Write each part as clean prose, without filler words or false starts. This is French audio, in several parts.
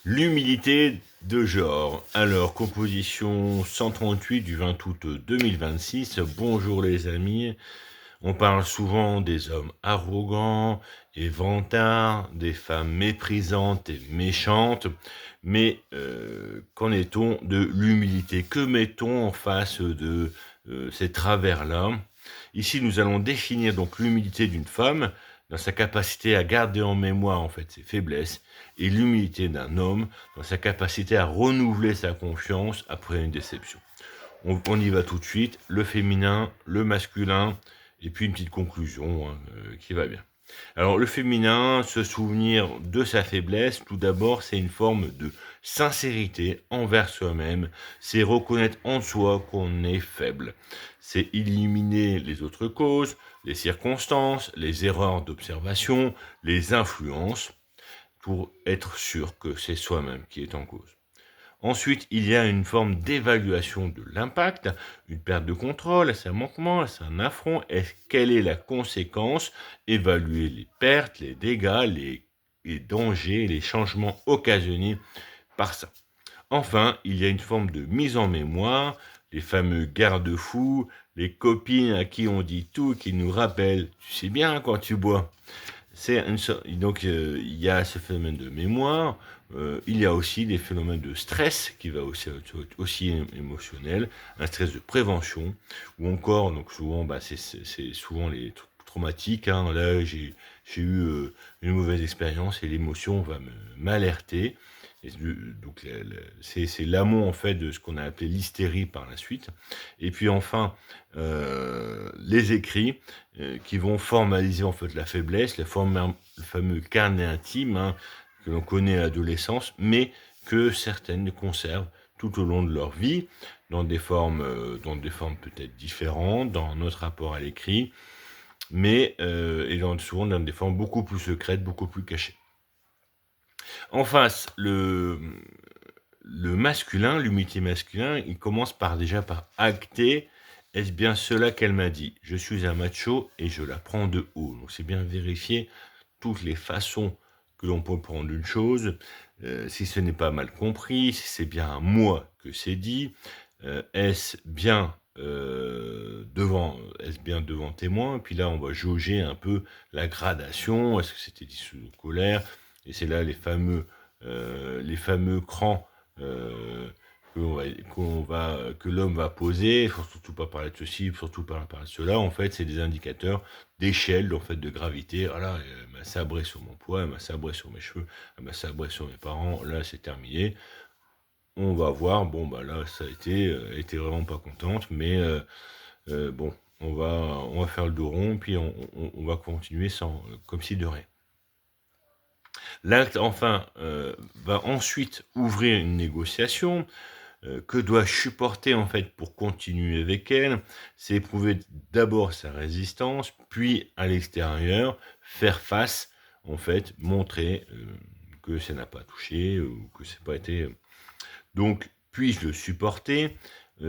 L'humilité de genre. Alors, composition 138 du 20 août 2026. Bonjour les amis. On parle souvent des hommes arrogants et vantards, des femmes méprisantes et méchantes, mais qu'en est-on de l'humilité? Que mettons en face de ces travers-là? Ici, nous allons définir donc l'humilité d'une femme dans sa capacité à garder en mémoire en fait ses faiblesses et l'humilité d'un homme dans sa capacité à renouveler sa confiance après une déception. On y va tout de suite, le féminin, le masculin, et puis une petite conclusion qui va bien. Alors le féminin, se souvenir de sa faiblesse, tout d'abord, c'est une forme de sincérité envers soi-même, c'est reconnaître en soi qu'on est faible, c'est éliminer les autres causes, les circonstances, les erreurs d'observation, les influences, pour être sûr que c'est soi-même qui est en cause. Ensuite, il y a une forme d'évaluation de l'impact, une perte de contrôle, est-ce un manquement, est-ce un affront, quelle est la conséquence, évaluer les pertes, les dégâts, les dangers, les changements occasionnés par ça. Enfin, il y a une forme de mise en mémoire, les fameux garde-fous, les copines à qui on dit tout, qui nous rappellent, tu sais bien quand tu bois. Donc il y a ce phénomène de mémoire, il y a aussi des phénomènes de stress qui va aussi émotionnel, un stress de prévention, ou encore, donc souvent, c'est souvent les traumatiques, hein, là j'ai eu une mauvaise expérience et l'émotion va m'alerter. Donc c'est l'amont en fait de ce qu'on a appelé l'hystérie par la suite. Et puis enfin, les écrits qui vont formaliser en fait la faiblesse, le fameux carnet intime hein, que l'on connaît à l'adolescence, mais que certaines conservent tout au long de leur vie, dans des formes peut-être différentes, dans notre rapport à l'écrit, mais souvent dans des formes beaucoup plus secrètes, beaucoup plus cachées. En face, le masculin, l'humilité masculin, il commence déjà par acter: est-ce bien cela qu'elle m'a dit? Je suis un macho et je la prends de haut. Donc c'est bien vérifier toutes les façons que l'on peut prendre une chose, si ce n'est pas mal compris, si c'est bien à moi que c'est dit, est-ce bien devant témoin? Puis là, on va jauger un peu la gradation. Est-ce que c'était dit sous colère? Et c'est là les fameux crans euh, que l'homme va poser. Il faut surtout pas parler de ceci, surtout pas parler de cela. En fait, c'est des indicateurs d'échelle, en fait, de gravité. Voilà, elle m'a sabré sur mon poids, elle m'a sabré sur mes cheveux, elle m'a sabré sur mes parents. Là, c'est terminé. On va voir. Bon, bah là, ça a été, elle était vraiment pas contente, mais bon, on va faire le dos rond, puis on va continuer comme si de rien. L'acte, enfin, va ensuite ouvrir une négociation. Que dois-je supporter, en fait, pour continuer avec elle? C'est éprouver d'abord sa résistance, puis, à l'extérieur, faire face, en fait, montrer que ça n'a pas touché ou que ça n'a pas été... Donc, puis-je le supporter?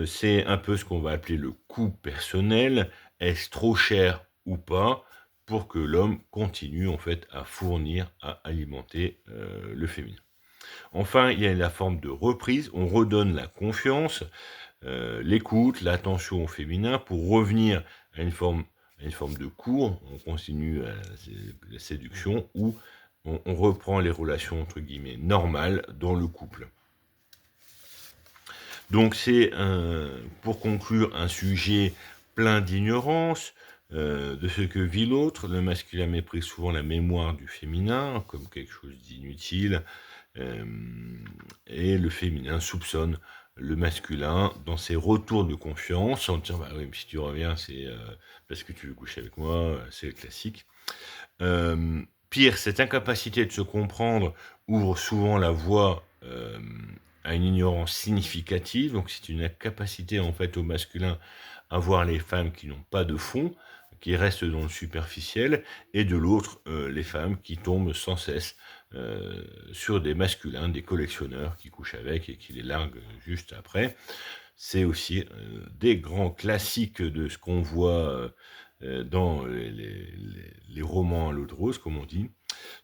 C'est un peu ce qu'on va appeler le coût personnel. Est-ce trop cher ou pas pour que l'homme continue en fait à fournir, à alimenter le féminin. Enfin, il y a la forme de reprise. On redonne la confiance, l'écoute, l'attention au féminin pour revenir à une forme de cours. On continue la séduction ou on reprend les relations entre guillemets normales dans le couple. Donc c'est, pour conclure, un sujet plein d'ignorance de ce que vit l'autre. Le masculin méprise souvent la mémoire du féminin comme quelque chose d'inutile, et le féminin soupçonne le masculin dans ses retours de confiance en disant: bah oui, mais si tu reviens, c'est parce que tu veux coucher avec moi, c'est le classique. Pire, cette incapacité de se comprendre ouvre souvent la voie à une ignorance significative. Donc c'est une incapacité en fait au masculin à voir les femmes qui n'ont pas de fond, qui restent dans le superficiel, et de l'autre les femmes qui tombent sans cesse sur des masculins, des collectionneurs qui couchent avec et qui les larguent juste après. C'est aussi des grands classiques de ce qu'on voit dans les romans à l'eau de rose, comme on dit.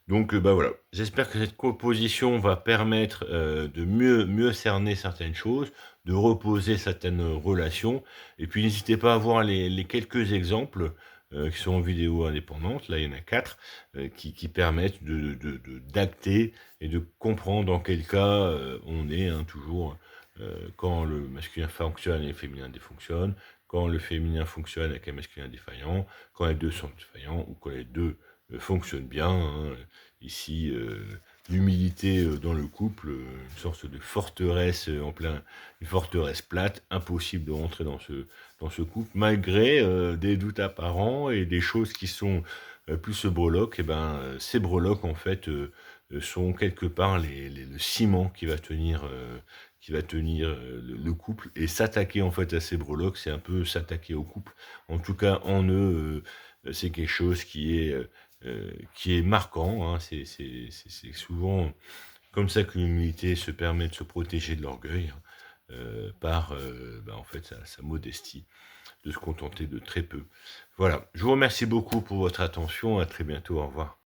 Donc, bah, voilà, j'espère que cette composition va permettre, de mieux cerner certaines choses, de reposer certaines relations et puis n'hésitez pas à voir les quelques exemples, qui sont en vidéo indépendante, là il y en a 4, qui permettent d'acter et de comprendre dans quel cas, on est, hein, toujours, quand le masculin fonctionne et le féminin défonctionne, quand le féminin fonctionne avec un masculin défaillant, quand les 2 sont défaillants ou quand les 2 fonctionnent bien, hein. Ici, l'humilité, dans le couple, une sorte de forteresse, une forteresse plate, impossible de rentrer dans ce couple malgré, des doutes apparents et des choses qui sont, plus breloques et ben, ces breloques en fait, sont quelque part le ciment qui va tenir, le couple et s'attaquer en fait à ces breloques, c'est un peu s'attaquer au couple. En tout cas en eux, c'est quelque chose qui est marquant, hein. C'est souvent comme ça que l'humilité se permet de se protéger de l'orgueil, hein, par, bah, en fait, sa modestie, de se contenter de très peu. Voilà, je vous remercie beaucoup pour votre attention, à très bientôt, au revoir.